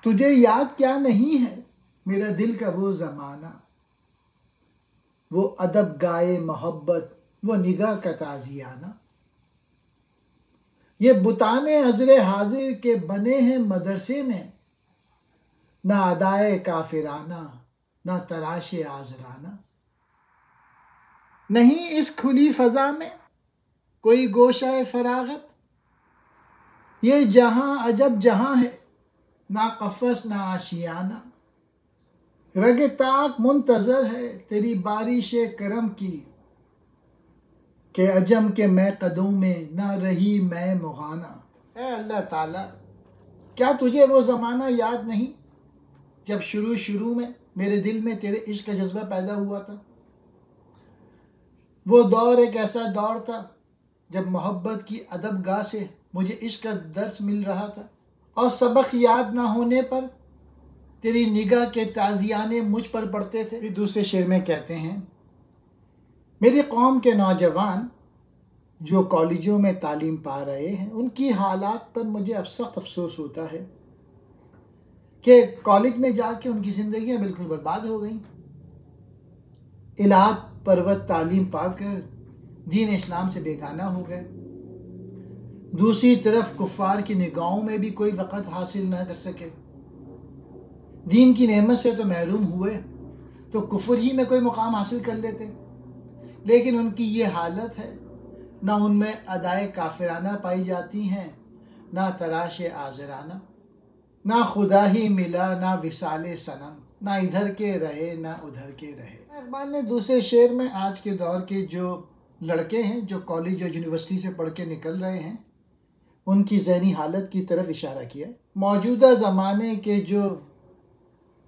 تجھے یاد کیا نہیں ہے میرا دل کا وہ زمانہ، وہ ادب گائے محبت، وہ نگاہ کا تازیانہ۔ یہ بتان عذر حاضر کے بنے ہیں مدرسے میں، نہ ادائے کافرانہ نہ تراش آزرانہ۔ نہیں اس کھلی فضا میں کوئی گوشہ فراغت، یہ جہاں عجب جہاں ہے، نہ قفس نہ آشیانہ۔ رگ طاق منتظر ہے تیری بارش کرم کی، کہ عجم کے میں قدوں میں نہ رہی میں مغانہ۔ اے اللہ تعالیٰ، کیا تجھے وہ زمانہ یاد نہیں جب شروع میں میرے دل میں تیرے عشق کا جذبہ پیدا ہوا تھا؟ وہ دور ایک ایسا دور تھا جب محبت کی ادب گاہ سے مجھے عشق کا درس مل رہا تھا، اور سبق یاد نہ ہونے پر تیری نگاہ کے تازیانے مجھ پر پڑتے تھے۔ پھر دوسرے شعر میں کہتے ہیں، میری قوم کے نوجوان جو کالجوں میں تعلیم پا رہے ہیں، ان کی حالات پر مجھے سخت افسوس ہوتا ہے کہ کالج میں جا کے ان کی زندگیاں بالکل برباد ہو گئیں۔ الہات پروت تعلیم پا کر دین اسلام سے بیگانہ ہو گئے، دوسری طرف کفار کی نگاہوں میں بھی کوئی وقت حاصل نہ کر سکے، دین کی نعمت سے تو محروم ہوئے تو کفر ہی میں کوئی مقام حاصل کر لیتے، لیکن ان کی یہ حالت ہے، نہ ان میں ادائے کافرانہ پائی جاتی ہیں، نہ تراش آزرانہ، نہ خدا ہی ملا نہ وصال صنم، نہ ادھر کے رہے نہ ادھر کے رہے۔ اقبال نے دوسرے شعر میں آج کے دور کے جو لڑکے ہیں جو کالج اور یونیورسٹی سے پڑھ کے نکل رہے ہیں، ان کی ذہنی حالت کی طرف اشارہ کیا۔ موجودہ زمانے کے جو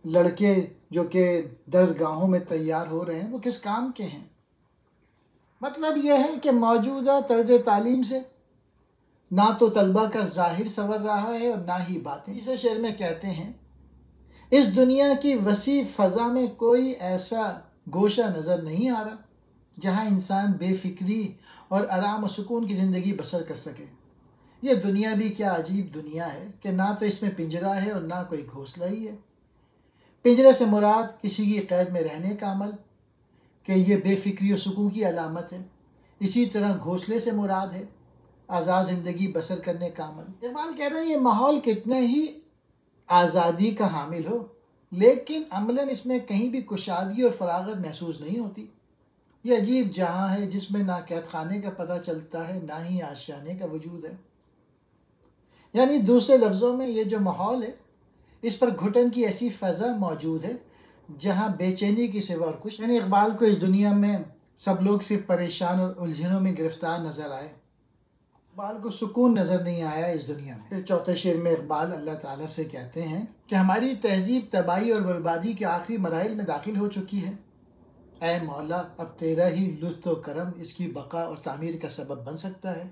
لڑکے جو کہ درس گاہوں میں تیار ہو رہے ہیں، وہ کس کام کے ہیں؟ مطلب یہ ہے کہ موجودہ طرز تعلیم سے نہ تو طلبہ کا ظاہر سنور رہا ہے اور نہ ہی باطن۔ اسے شعر میں کہتے ہیں، اس دنیا کی وسیع فضا میں کوئی ایسا گوشہ نظر نہیں آ رہا جہاں انسان بے فکری اور آرام و سکون کی زندگی بسر کر سکے۔ یہ دنیا بھی کیا عجیب دنیا ہے کہ نہ تو اس میں پنجرہ ہے اور نہ کوئی گھونسلہ ہی ہے۔ پنجرے سے مراد کسی کی قید میں رہنے کا عمل کہ یہ بے فکری و سکون کی علامت ہے، اسی طرح گھونسلے سے مراد ہے آزاد زندگی بسر کرنے کا عمل۔ اقبال کہہ رہے ہیں، یہ ماحول کتنا ہی آزادی کا حامل ہو، لیکن عملاً اس میں کہیں بھی کشادگی اور فراغت محسوس نہیں ہوتی۔ یہ عجیب جہاں ہے جس میں نہ قید خانے کا پتہ چلتا ہے نہ ہی آشیانے کا وجود ہے۔ یعنی دوسرے لفظوں میں یہ جو ماحول ہے، اس پر گھٹن کی ایسی فضا موجود ہے جہاں بے چینی کی سوا اور کچھ۔ یعنی اقبال کو اس دنیا میں سب لوگ صرف پریشان اور الجھنوں میں گرفتار نظر آئے، اقبال کو سکون نظر نہیں آیا اس دنیا میں۔ پھر چوتھے شعر میں اقبال اللہ تعالیٰ سے کہتے ہیں کہ ہماری تہذیب تباہی اور بربادی کے آخری مراحل میں داخل ہو چکی ہے، اے مولا اب تیرا ہی لطف و کرم اس کی بقا اور تعمیر کا سبب بن سکتا ہے،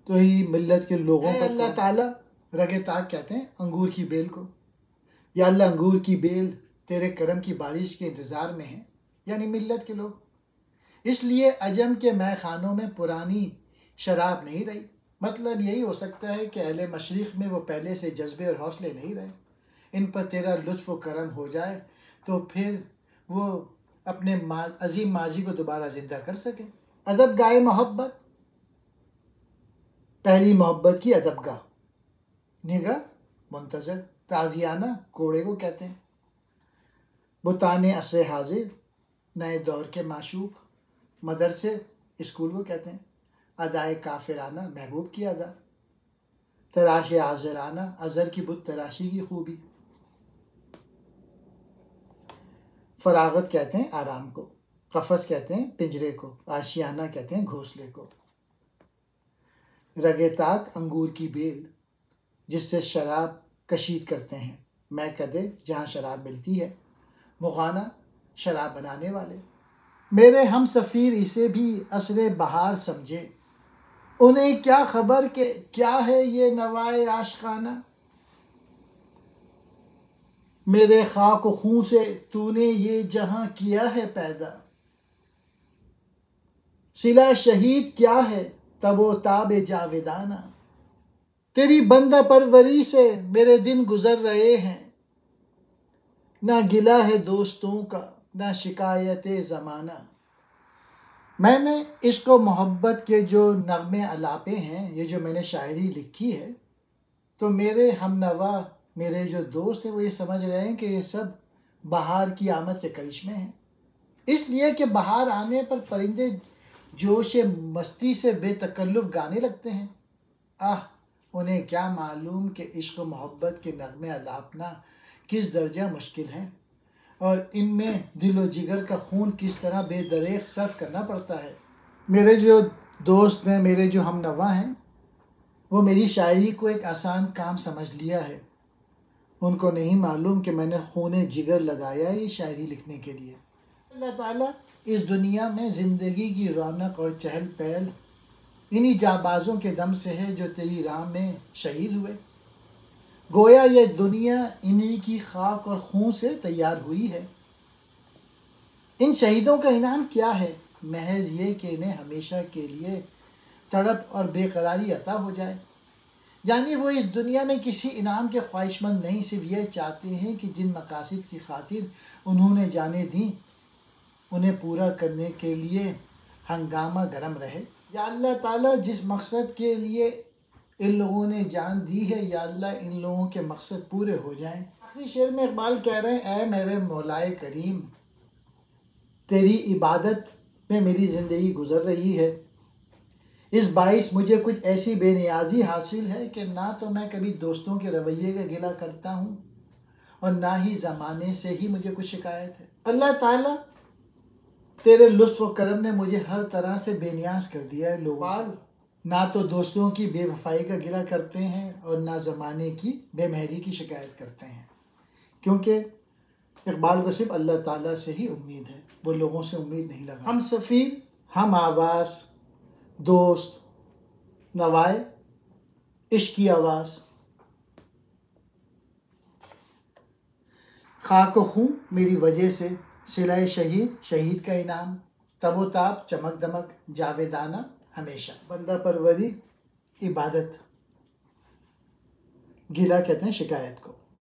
تو ہی ملت کے لوگوں پر اللہ تعالیٰ رگ طاق کہتے ہیں انگور کی بیل کو، یا اللہ انگور کی بیل تیرے کرم کی بارش کے انتظار میں ہیں، یعنی ملت کے لوگ۔ اس لیے عجم کے مے خانوں میں پرانی شراب نہیں رہی۔ مطلب یہی ہو سکتا ہے کہ اہل مشرق میں وہ پہلے سے جذبے اور حوصلے نہیں رہے، ان پر تیرا لطف و کرم ہو جائے تو پھر وہ اپنے عظیم ماضی کو دوبارہ زندہ کر سکیں۔ ادب گائے محبت، پہلی محبت کی ادب گاہ، نگاہ منتظر، تازیانہ کوڑے کو کہتے ہیں، بتان عصر حاضر نئے دور کے معشوق، مدرسے اسکول کو کہتے ہیں، ادائے کافرانہ محبوب کی ادا، تراش آزرانہ ازر کی بت تراشی کی خوبی، فراغت کہتے ہیں آرام کو، قفس کہتے ہیں پنجرے کو، آشیانہ کہتے ہیں گھونسلے کو، رگ طاق انگور کی بیل جس سے شراب کشید کرتے ہیں، میں کدے جہاں شراب ملتی ہے، مغانہ شراب بنانے والے، میرے ہم سفیر اسے بھی عصر بہار سمجھے، انہیں کیا خبر کہ کیا ہے یہ نوائے عاشقانہ، میرے خاک و خون سے تو نے یہ جہاں کیا ہے پیدا، صلہ شہید کیا ہے تب و تاب جاویدانہ، تیری بندہ پروری سے میرے دن گزر رہے ہیں، نہ گلہ ہے دوستوں کا نہ شکایت زمانہ۔ میں نے عشق و محبت کے جو نغمے الاپے ہیں، یہ جو میں نے شاعری لکھی ہے، تو میرے ہم نوا، میرے جو دوست ہیں، وہ یہ سمجھ رہے ہیں کہ یہ سب بہار کی آمد کے کرشمے ہیں، اس لیے کہ بہار آنے پر پرندے جوش مستی سے بے تکلف گانے لگتے ہیں۔ انہیں کیا معلوم کہ عشق و محبت کے نغمے الاپنا کس درجہ مشکل ہیں، اور ان میں دل و جگر کا خون کس طرح بے دریغ صرف کرنا پڑتا ہے۔ میرے جو دوست ہیں، میرے جو ہم نوا ہیں، وہ میری شاعری کو ایک آسان کام سمجھ لیا ہے۔ ان کو نہیں معلوم کہ میں نے خون جگر لگایا یہ شاعری لکھنے کے لیے۔ اللہ تعالیٰ اس دنیا میں زندگی کی رونق اور چہل پہل انہی جانبازوں کے دم سے ہے جو تیری راہ میں شہید ہوئے۔ گویا یہ دنیا انہی کی خاک اور خون سے تیار ہوئی ہے۔ ان شہیدوں کا انعام کیا ہے؟ محض یہ کہ انہیں ہمیشہ کے لیے تڑپ اور بے قراری عطا ہو جائے۔ یعنی وہ اس دنیا میں کسی انعام کے خواہش مند نہیں، صرف یہ چاہتے ہیں کہ جن مقاصد کی خاطر انہوں نے جانیں دیں انہیں پورا کرنے کے لیے ہنگامہ گرم رہے۔ یا اللہ تعالیٰ جس مقصد کے لیے ان لوگوں نے جان دی ہے، یا اللہ ان لوگوں کے مقصد پورے ہو جائیں۔ آخری شعر میں اقبال کہہ رہے ہیں، اے میرے مولائے کریم، تیری عبادت میں میری زندگی گزر رہی ہے، اس باعث مجھے کچھ ایسی بے نیازی حاصل ہے کہ نہ تو میں کبھی دوستوں کے رویے کا گلہ کرتا ہوں اور نہ ہی زمانے سے ہی مجھے کچھ شکایت ہے۔ اللہ تعالیٰ تیرے لطف و کرم نے مجھے ہر طرح سے بے نیاز کر دیا ہے۔ لوگ نہ تو دوستوں کی بے وفائی کا گلہ کرتے ہیں اور نہ زمانے کی بے مہری کی شکایت کرتے ہیں، کیونکہ اقبال کو صرف اللہ تعالیٰ سے ہی امید ہے، وہ لوگوں سے امید نہیں لگا۔ ہم سفیر، ہم آواز، دوست، نوائے، عشق کی آواز، خاک و خون میری وجہ سے، صلہ شہید، شہید کا انعام، تب و تاب، چمک دمک، جاویدانہ، ہمیشہ۔ بندہ پروری، عبادت، گلہ کہتے ہیں شکایت کو۔